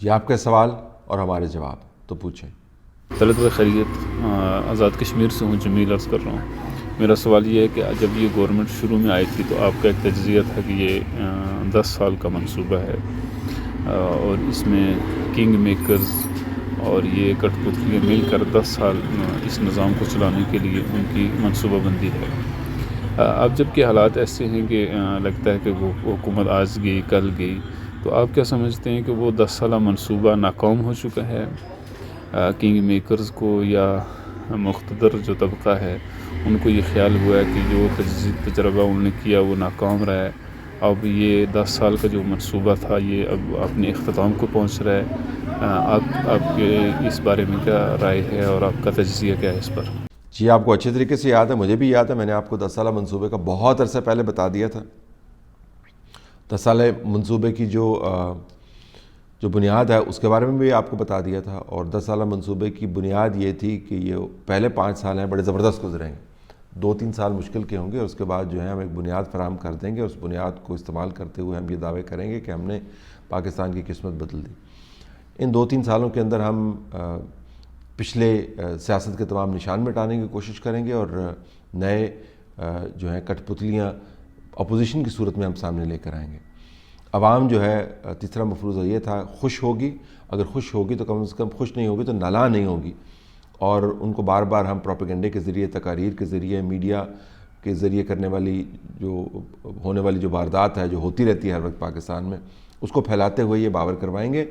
جی آپ کے سوال اور ہمارے جواب تو پوچھیں۔ طلعت بھائی خیریت، آزاد کشمیر سے ہوں، جمیل عرض کر رہا ہوں۔ میرا سوال یہ ہے کہ جب یہ گورنمنٹ شروع میں آئی تھی تو آپ کا ایک تجزیہ تھا کہ یہ 10 سال کا منصوبہ ہے، اور اس میں کنگ میکرز اور یہ کٹ پتلیاں مل کر 10 سال اس نظام کو چلانے کے لیے ان کی منصوبہ بندی ہے۔ اب جب کہ حالات ایسے ہیں کہ لگتا ہے کہ وہ حکومت آج گئی کل گئی، تو آپ کیا سمجھتے ہیں کہ وہ 10 سالہ منصوبہ ناکام ہو چکا ہے؟ کنگ میکرز کو یا مقتدر جو طبقہ ہے ان کو یہ خیال ہوا ہے کہ جو تجربہ انہوں نے کیا وہ ناکام رہا ہے، اب یہ 10 سال کا جو منصوبہ تھا یہ اب اپنے اختتام کو پہنچ رہا ہے؟ آپ کے اس بارے میں کیا رائے ہے اور آپ کا تجزیہ کیا ہے اس پر؟ جی آپ کو اچھے طریقے سے یاد ہے، مجھے بھی یاد ہے، میں نے آپ کو 10 سالہ منصوبے کا بہت عرصہ پہلے بتا دیا تھا۔ 10 سالہ منصوبے کی جو بنیاد ہے اس کے بارے میں بھی آپ کو بتا دیا تھا، اور 10 سالہ منصوبے کی بنیاد یہ تھی کہ یہ پہلے 5 سال ہیں بڑے زبردست گزریں گے، 2-3 سال مشکل کے ہوں گے، اور اس کے بعد جو ہے ہم ایک بنیاد فراہم کر دیں گے، اور اس بنیاد کو استعمال کرتے ہوئے ہم یہ دعوے کریں گے کہ ہم نے پاکستان کی قسمت بدل دی۔ ان 2-3 سالوں کے اندر ہم پچھلے سیاست کے تمام نشان مٹانے کی کوشش کریں گے، اور نئے جو ہیں کٹ پتلیاں اپوزیشن کی صورت میں ہم سامنے لے کر آئیں گے۔ عوام جو ہے، تیسرا مفروضہ یہ تھا، خوش ہوگی، اگر خوش ہوگی تو کم سے کم خوش نہیں ہوگی تو نالاں نہیں ہوگی، اور ان کو بار بار ہم پروپیگنڈے کے ذریعے، تقاریر کے ذریعے، میڈیا کے ذریعے کرنے والی جو ہونے والی جو واردات ہے جو ہوتی رہتی ہے ہر وقت پاکستان میں، اس کو پھیلاتے ہوئے یہ باور کروائیں گے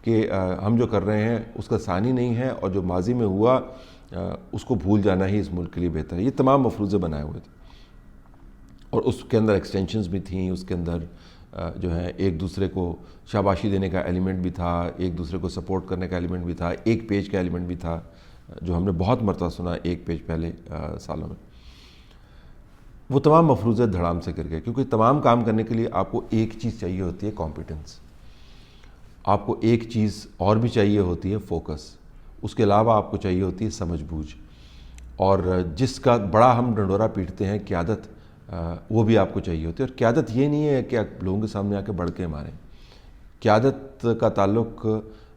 کہ ہم جو کر رہے ہیں اس کا ثانی نہیں ہے، اور جو ماضی میں ہوا اس کو بھول جانا ہی اس ملک کے لیے بہتر ہے۔ یہ تمام مفروضے بنائے ہوئے تھے، اور اس کے اندر ایکسٹینشنز بھی تھیں، اس کے اندر جو ہے ایک دوسرے کو شاباشی دینے کا ایلیمنٹ بھی تھا، ایک دوسرے کو سپورٹ کرنے کا ایلیمنٹ بھی تھا، ایک پیج کا ایلیمنٹ بھی تھا، جو ہم نے بہت مرتبہ سنا ایک پیج پہلے سالوں میں۔ وہ تمام مفروضے دھڑام سے گر گئے، کیونکہ تمام کام کرنے کے لیے آپ کو ایک چیز چاہیے ہوتی ہے، کمپیٹنس۔ آپ کو ایک چیز اور بھی چاہیے ہوتی ہے، فوکس۔ اس کے علاوہ آپ کو چاہیے ہوتی ہے سمجھ بوجھ، اور جس کا بڑا ہم ڈنڈورا پیٹتے ہیں، قیادت، وہ بھی آپ کو چاہیے ہوتی ہے۔ اور قیادت یہ نہیں ہے کہ آپ لوگوں کے سامنے آ کے بڑھ کے ماریں۔ قیادت کا تعلق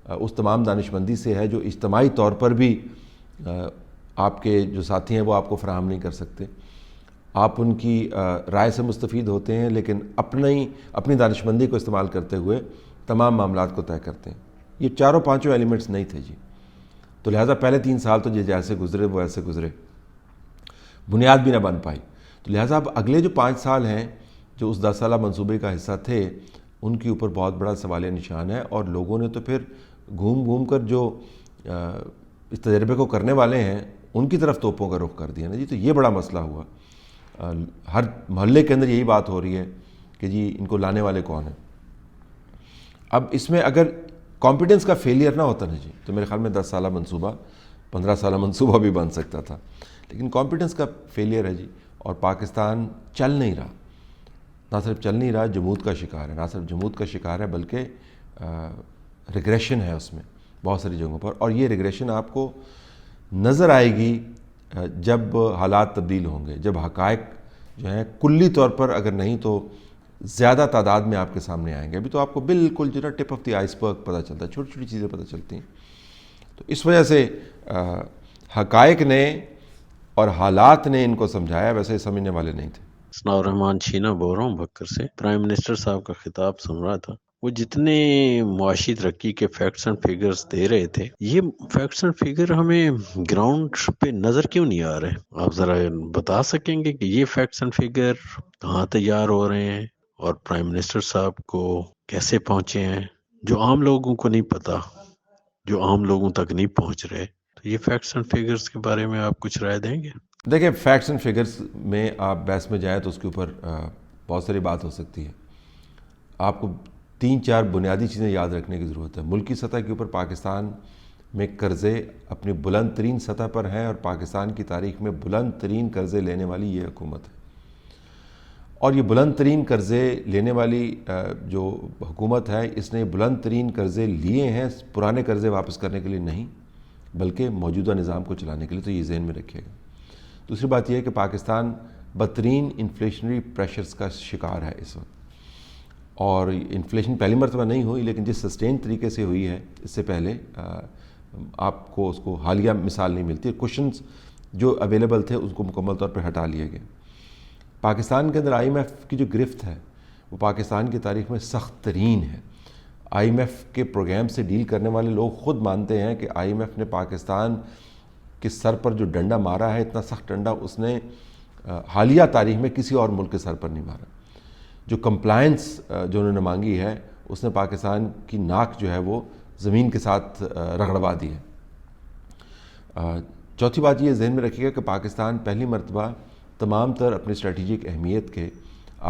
اس تمام دانشمندی سے ہے جو اجتماعی طور پر بھی آپ کے جو ساتھی ہیں وہ آپ کو فراہم نہیں کر سکتے۔ آپ ان کی رائے سے مستفید ہوتے ہیں، لیکن اپنی دانشمندی کو استعمال کرتے ہوئے تمام معاملات کو طے کرتے ہیں۔ یہ چاروں پانچوں ایلیمنٹس نہیں تھے جی، تو لہٰذا پہلے 3 سال تو جیسے گزرے وہ ایسے گزرے، بنیاد بھی نہ بن پائی۔ تو لہٰذا اب اگلے جو 5 سال ہیں جو اس 10 سالہ منصوبے کا حصہ تھے، ان کے اوپر بہت بڑا سوالیہ نشان ہے، اور لوگوں نے تو پھر گھوم کر جو اس تجربے کو کرنے والے ہیں ان کی طرف توپوں کا رخ کر دیا نا جی۔ تو یہ بڑا مسئلہ ہوا، ہر محلے کے اندر یہی بات ہو رہی ہے کہ جی ان کو لانے والے کون ہیں۔ اب اس میں اگر کانفیڈنس کا فیلئر نہ ہوتا نا جی، تو میرے خیال میں 10 سالہ منصوبہ 15 سالہ منصوبہ بھی بن سکتا تھا، لیکن کانفیڈنس کا فیلئر ہے جی، اور پاکستان چل نہیں رہا، نہ صرف چل نہیں رہا، جمود کا شکار ہے، نہ صرف جمود کا شکار ہے بلکہ ریگریشن ہے اس میں بہت ساری جگہوں پر، اور یہ ریگریشن آپ کو نظر آئے گی جب حالات تبدیل ہوں گے، جب حقائق جو ہیں کلی طور پر اگر نہیں تو زیادہ تعداد میں آپ کے سامنے آئیں گے۔ ابھی تو آپ کو بالکل جو نا ٹپ آف دی آئس برگ پتہ چلتا ہے، چھوٹی چھوٹی چیزیں پتہ چلتی ہیں۔ تو اس وجہ سے حقائق نے اور حالات نے ان کو سمجھایا، ویسے سمجھنے والے نہیں تھے۔ ثناء الرحمان چھینا بول رہا ہوں بکر سے۔ پرائم منسٹر صاحب کا خطاب سن رہا تھا، وہ جتنے معاشی ترقی کے فیکٹس اینڈ فگرز دے رہے تھے، یہ فیکٹس اینڈ فگر ہمیں گراؤنڈ پہ نظر کیوں نہیں آ رہے؟ آپ ذرا بتا سکیں گے کہ یہ فیکٹس اینڈ فگر کہاں تیار ہو رہے ہیں اور پرائم منسٹر صاحب کو کیسے پہنچے ہیں، جو عام لوگوں کو نہیں پتا، جو عام لوگوں تک نہیں پہنچ رہے؟ تو یہ فیکٹس اینڈ فگرز کے بارے میں آپ کچھ رائے دیں گے؟ دیکھیں، فیکٹس اینڈ فگرز میں آپ بحث میں جائیں تو اس کے اوپر بہت ساری بات ہو سکتی ہے۔ آپ کو 3-4 بنیادی چیزیں یاد رکھنے کی ضرورت ہے۔ ملکی سطح کے اوپر پاکستان میں قرضے اپنی بلند ترین سطح پر ہیں، اور پاکستان کی تاریخ میں بلند ترین قرضے لینے والی یہ حکومت ہے، اور یہ بلند ترین قرضے لینے والی جو حکومت ہے، اس نے بلند ترین قرضے لیے ہیں پرانے قرضے واپس کرنے کے لیے نہیں، بلکہ موجودہ نظام کو چلانے کے لیے، تو یہ ذہن میں رکھیے گا۔ دوسری بات یہ ہے کہ پاکستان بدترین انفلیشنری پریشرز کا شکار ہے اس وقت۔ اور انفلیشن پہلی مرتبہ نہیں ہوئی، لیکن جس سسٹین طریقے سے ہوئی ہے اس سے پہلے آپ کو اس کو حالیہ مثال نہیں ملتی. کوشچنز جو اویلیبل تھے اس کو مکمل طور پہ ہٹا لیے گئے. پاکستان کے اندر آئی ایم ایف کی جو گرفت ہے وہ پاکستان کی تاریخ میں سخت ترین ہے. آئی ایم ایف کے پروگرام سے ڈیل کرنے والے لوگ خود مانتے ہیں کہ آئی ایم ایف نے پاکستان کے سر پر جو ڈنڈا مارا ہے، اتنا سخت ڈنڈا اس نے حالیہ تاریخ میں کسی اور ملک کے سر پر نہیں مارا. جو کمپلائنس جو انہوں نے مانگی ہے اس نے پاکستان کی ناک جو ہے وہ زمین کے ساتھ رگڑوا دی ہے. چوتھی بات یہ ذہن میں رکھیے گا کہ پاکستان پہلی مرتبہ تمام تر اپنی اسٹریٹجک اہمیت کے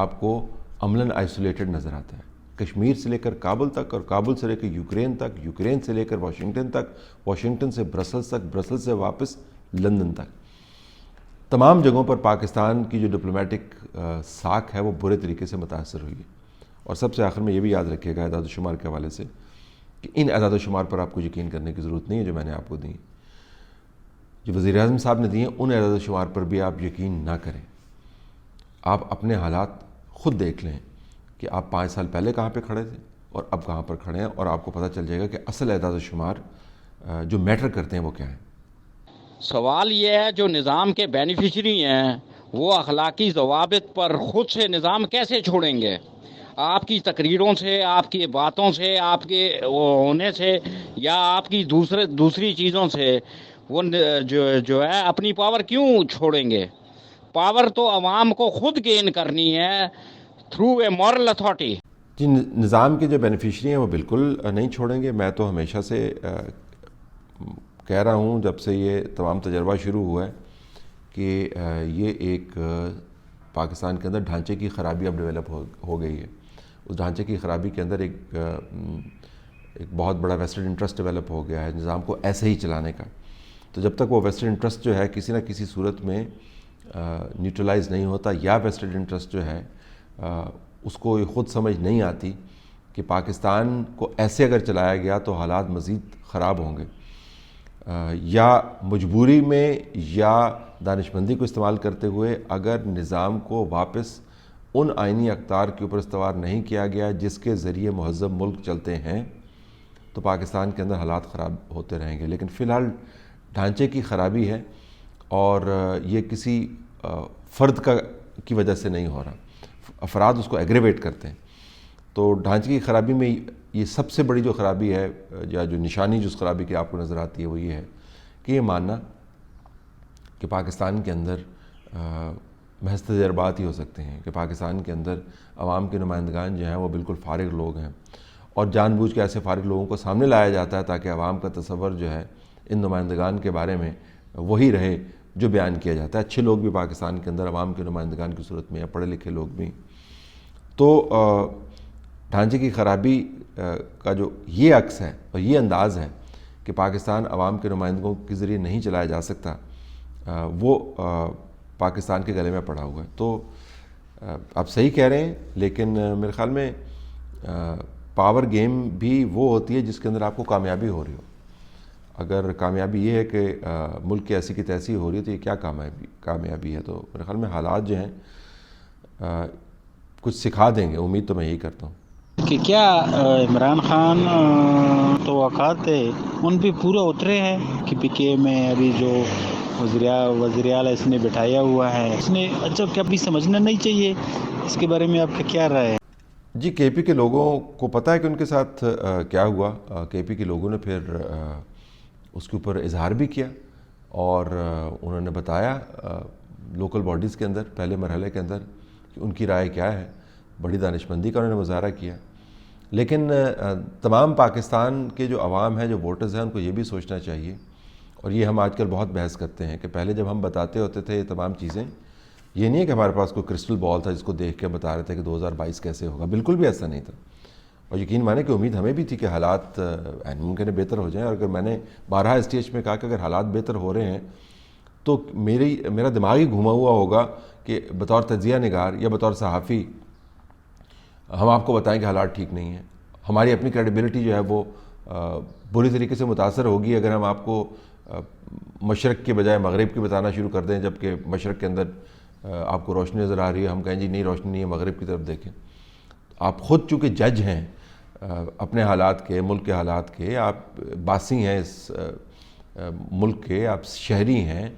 آپ کو عملاً آئسولیٹڈ نظر آتا ہے. کشمیر سے لے کر کابل تک، اور کابل سے لے کر یوکرین تک، یوکرین سے لے کر واشنگٹن تک، واشنگٹن سے برسلز تک، برسلز سے واپس لندن تک، تمام جگہوں پر پاکستان کی جو ڈپلومیٹک ساکھ ہے وہ برے طریقے سے متاثر ہوئی ہے. اور سب سے آخر میں یہ بھی یاد رکھیے گا اعداد و شمار کے حوالے سے کہ ان اعداد و شمار پر آپ کو یقین کرنے کی ضرورت نہیں ہے جو میں نے آپ کو دی. جو وزیر اعظم صاحب نے دیے ان اعداد و شمار پر بھی آپ یقین نہ کریں. آپ اپنے حالات خود دیکھ لیں کہ آپ 5 سال پہلے کہاں پہ کھڑے تھے اور اب کہاں پر کھڑے ہیں، اور آپ کو پتہ چل جائے گا کہ اصل اعداد و شمار جو میٹر کرتے ہیں وہ کیا ہیں. سوال یہ ہے جو نظام کے بینیفیشری ہیں وہ اخلاقی ضوابط پر خود سے نظام کیسے چھوڑیں گے؟ آپ کی تقریروں سے، آپ کی باتوں سے، آپ کے ہونے سے، یا آپ کی دوسری چیزوں سے وہ جو ہے اپنی پاور کیوں چھوڑیں گے؟ پاور تو عوام کو خود گین کرنی ہے تھرو اے مورل اتھارٹی. جی، نظام کے جو بینیفیشری ہیں وہ بالکل نہیں چھوڑیں گے. میں تو ہمیشہ سے کہہ رہا ہوں جب سے یہ تمام تجربہ شروع ہوا ہے کہ یہ ایک پاکستان کے اندر ڈھانچے کی خرابی اب ڈیولپ ہو گئی ہے. اس ڈھانچے کی خرابی کے اندر ایک بہت بڑا ویسٹڈ انٹرسٹ ڈیولپ ہو گیا ہے نظام کو ایسے ہی چلانے کا. تو جب تک وہ ویسٹڈ انٹرسٹ جو ہے کسی نہ کسی صورت میں نیوٹرلائز نہیں ہوتا، یا ویسٹڈ انٹرسٹ جو ہے اس کو یہ خود سمجھ نہیں آتی کہ پاکستان کو ایسے اگر چلایا گیا تو حالات مزید خراب ہوں گے، یا مجبوری میں یا دانشمندی کو استعمال کرتے ہوئے اگر نظام کو واپس ان آئینی اقدار کے اوپر استوار نہیں کیا گیا جس کے ذریعے مہذب ملک چلتے ہیں، تو پاکستان کے اندر حالات خراب ہوتے رہیں گے. لیکن فی الحال ڈھانچے کی خرابی ہے اور یہ کسی فرد کی وجہ سے نہیں ہو رہا، افراد اس کو ایگریویٹ کرتے ہیں. تو ڈھانچے کی خرابی میں یہ سب سے بڑی جو خرابی ہے یا جو نشانی جو اس خرابی کی آپ کو نظر آتی ہے وہ یہ ہے کہ یہ ماننا کہ پاکستان کے اندر محض تجربات ہی ہو سکتے ہیں، کہ پاکستان کے اندر عوام کے نمائندگان جو ہیں وہ بالکل فارغ لوگ ہیں، اور جان بوجھ کے ایسے فارغ لوگوں کو سامنے لایا جاتا ہے تاکہ عوام کا تصور جو ہے ان نمائندگان کے بارے میں وہی رہے جو بیان کیا جاتا ہے. اچھے لوگ بھی پاکستان کے اندر عوام کے نمائندگان کی صورت میں، یا پڑھے لکھے لوگ بھی. تو ڈھانچے کی خرابی کا جو یہ عکس ہے اور یہ انداز ہے کہ پاکستان عوام کے نمائندگوں کے ذریعے نہیں چلایا جا سکتا، وہ پاکستان کے گلے میں پڑا ہوا ہے. تو آپ صحیح کہہ رہے ہیں، لیکن میرے خیال میں پاور گیم بھی وہ ہوتی ہے جس کے اندر آپ کو کامیابی ہو رہی ہو. اگر کامیابی یہ ہے کہ ملک کی ایسی کی تیسی ہو رہی ہے تو یہ کیا کامیابی ہے؟ تو میرے خیال میں حالات جو ہیں کچھ سکھا دیں گے، امید تو میں یہی کرتا ہوں. کہ کیا عمران خان توقعات تھے ان پہ پورا اترے ہیں کہ پی کے میں ابھی جو وزیر اعلیٰ اس نے بٹھایا ہوا ہے اس نے اچھا کیا بھی سمجھنا نہیں چاہیے؟ اس کے بارے میں آپ کا کیا رائے ہے؟ جی، کے پی کے لوگوں کو پتہ ہے کہ ان کے ساتھ کیا ہوا. کے پی کے لوگوں نے پھر اس کے اوپر اظہار بھی کیا اور انہوں نے بتایا لوکل باڈیز کے اندر پہلے مرحلے کے اندر کہ ان کی رائے کیا ہے. بڑی دانشمندی کا انہوں نے مظاہرہ کیا. لیکن تمام پاکستان کے جو عوام ہیں، جو ووٹرز ہیں، ان کو یہ بھی سوچنا چاہیے، اور یہ ہم آج کل بہت بحث کرتے ہیں کہ پہلے جب ہم بتاتے ہوتے تھے یہ تمام چیزیں، یہ نہیں ہے کہ ہمارے پاس کوئی کرسٹل بال تھا جس کو دیکھ کے بتا رہے تھے کہ 2022 کیسے ہوگا. بالکل بھی ایسا نہیں تھا. اور یقین مانیں کہ امید ہمیں بھی تھی کہ حالات ممکن ہے بہتر ہو جائیں. اور اگر میں نے بارہا اسٹیج میں کہا کہ اگر حالات بہتر ہو رہے ہیں تو میرا دماغ ہی گھوما ہوا ہوگا کہ بطور تجزیہ نگار یا بطور صحافی ہم آپ کو بتائیں کہ حالات ٹھیک نہیں ہیں. ہماری اپنی کریڈیبلٹی جو ہے وہ بری طریقے سے متاثر ہوگی اگر ہم آپ کو مشرق کے بجائے مغرب کی بتانا شروع کر دیں، جبکہ مشرق کے اندر آپ کو روشنی نظر آ رہی ہے، ہم کہیں جی نہیں روشنی نہیں ہے، مغرب کی طرف دیکھیں. آپ خود چونکہ جج ہیں اپنے حالات کے، ملک کے حالات کے، آپ باسی ہیں اس ملک کے، آپ شہری ہیں،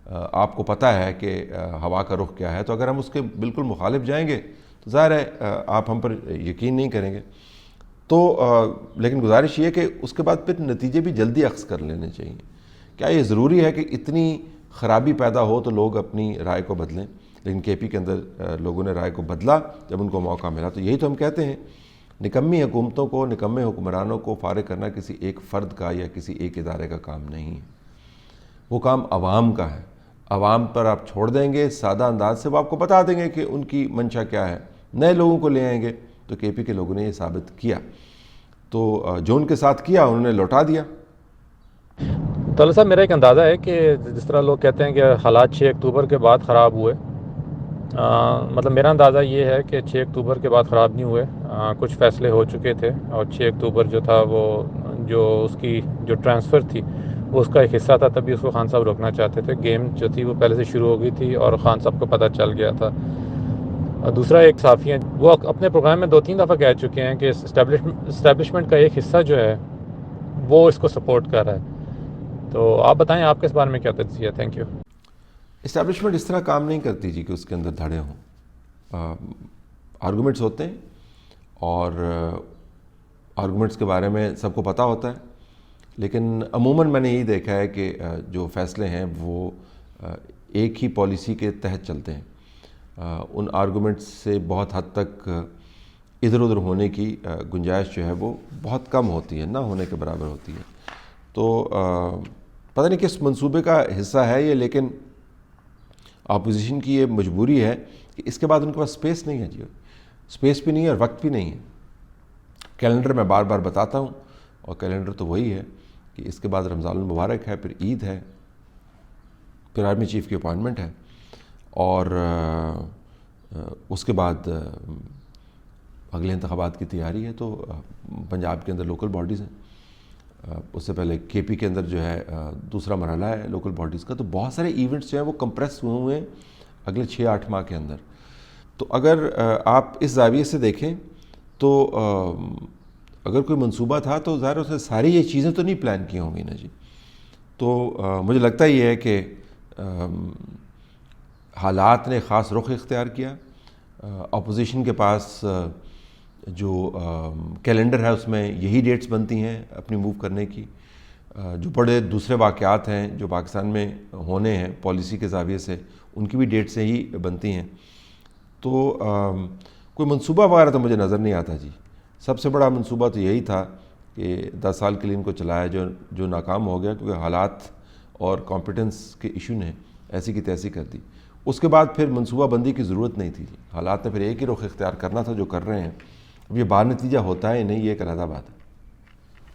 آپ کو پتہ ہے کہ ہوا کا رخ کیا ہے، تو اگر ہم اس کے بالکل مخالف جائیں گے تو ظاہر ہے آپ ہم پر یقین نہیں کریں گے. تو لیکن گزارش یہ کہ اس کے بعد پھر نتیجے بھی جلدی اخذ کر لینے چاہیے. کیا یہ ضروری ہے کہ اتنی خرابی پیدا ہو تو لوگ اپنی رائے کو بدلیں؟ لیکن کے پی کے اندر لوگوں نے رائے کو بدلا جب ان کو موقع ملا. تو یہی تو ہم کہتے ہیں، نکمی حکومتوں کو، نکمے حکمرانوں کو فارغ کرنا کسی ایک فرد کا یا کسی ایک ادارے کا کام نہیں ہے، وہ کام عوام کا ہے. عوام پر آپ چھوڑ دیں گے سادہ انداز سے، وہ آپ کو بتا دیں گے کہ ان کی منشا کیا ہے. نئے لوگوں کو لے آئیں گے تو کے پی کے لوگوں نے یہ ثابت کیا، تو جو ان کے ساتھ کیا انہوں نے لوٹا دیا. طلعت صاحب، میرا ایک اندازہ ہے کہ جس طرح لوگ کہتے ہیں کہ حالات 6 اکتوبر کے بعد خراب ہوئے، مطلب میرا اندازہ یہ ہے کہ 6 اکتوبر کے بعد خراب نہیں ہوئے. کچھ فیصلے ہو چکے تھے، اور 6 اکتوبر جو تھا وہ جو اس کی جو ٹرانسفر تھی وہ اس کا ایک حصہ تھا، تبھی اس کو خان صاحب روکنا چاہتے تھے. گیم جو تھی وہ پہلے سے شروع ہو گئی تھی اور خان صاحب کو پتہ چل گیا تھا. اور دوسرا ایک صحافی ہیں، وہ اپنے پروگرام میں 2-3 دفعہ کہہ چکے ہیں کہ اسٹیبلشمنٹ کا ایک حصہ جو ہے وہ اس کو سپورٹ کر رہا ہے. تو آپ بتائیں، آپ کے اس بارے میں کیا تجزیہ ہے؟ Thank you. اسٹیبلشمنٹ اس طرح کام نہیں کرتی جی کہ اس کے اندر دھڑے ہوں. آرگومنٹس ہوتے ہیں اور آرگومنٹس کے بارے میں سب کو پتہ ہوتا ہے، لیکن عموماً میں نے یہی دیکھا ہے کہ جو فیصلے ہیں وہ ایک ہی پالیسی کے تحت چلتے ہیں. ان آرگومنٹس سے بہت حد تک ادھر ادھر ہونے کی گنجائش جو ہے وہ بہت کم ہوتی ہے، نہ ہونے کے برابر ہوتی ہے. تو پتہ نہیں کس منصوبے کا حصہ ہے یہ، لیکن اپوزیشن کی یہ مجبوری ہے کہ اس کے بعد ان کے پاس سپیس نہیں ہے جی، سپیس بھی نہیں ہے اور وقت بھی نہیں ہے. کیلنڈر میں بار بار بتاتا ہوں، اور کیلنڈر تو وہی ہے کہ اس کے بعد رمضان المبارک ہے، پھر عید ہے، پھر آرمی چیف کی اپائنٹمنٹ ہے، اور اس کے بعد اگلے انتخابات کی تیاری ہے. تو پنجاب کے اندر لوکل باڈیز ہیں، اس سے پہلے کے پی کے اندر جو ہے دوسرا مرحلہ ہے لوکل باڈیز کا. تو بہت سارے ایونٹس جو ہیں وہ کمپریس ہوئے ہیں اگلے 6-8 ماہ کے اندر. تو اگر آپ اس زاویے سے دیکھیں تو اگر کوئی منصوبہ تھا تو ظاہر اس نے ساری یہ چیزیں تو نہیں پلان کی ہوں گی نا جی. تو مجھے لگتا یہ ہے کہ حالات نے خاص رخ اختیار کیا. اپوزیشن کے پاس جو کیلنڈر ہے اس میں یہی ڈیٹس بنتی ہیں اپنی موو کرنے کی. جو بڑے دوسرے واقعات ہیں جو پاکستان میں ہونے ہیں پالیسی کے زاویے سے، ان کی بھی ڈیٹ سے ہی بنتی ہیں. تو کوئی منصوبہ وغیرہ تو مجھے نظر نہیں آتا جی. سب سے بڑا منصوبہ تو یہی تھا کہ 10 سال کے لیے ان کو چلایا جو ناکام ہو گیا، کیونکہ حالات اور کمپیٹنس کے ایشو نے ایسی کی تیسی کر دی. اس کے بعد پھر منصوبہ بندی کی ضرورت نہیں تھی. حالات نے پھر ایک ہی رخ اختیار کرنا تھا جو کر رہے ہیں. اب یہ بار نتیجہ ہوتا ہے نہیں، یہ ایک علیحدہ بات ہے.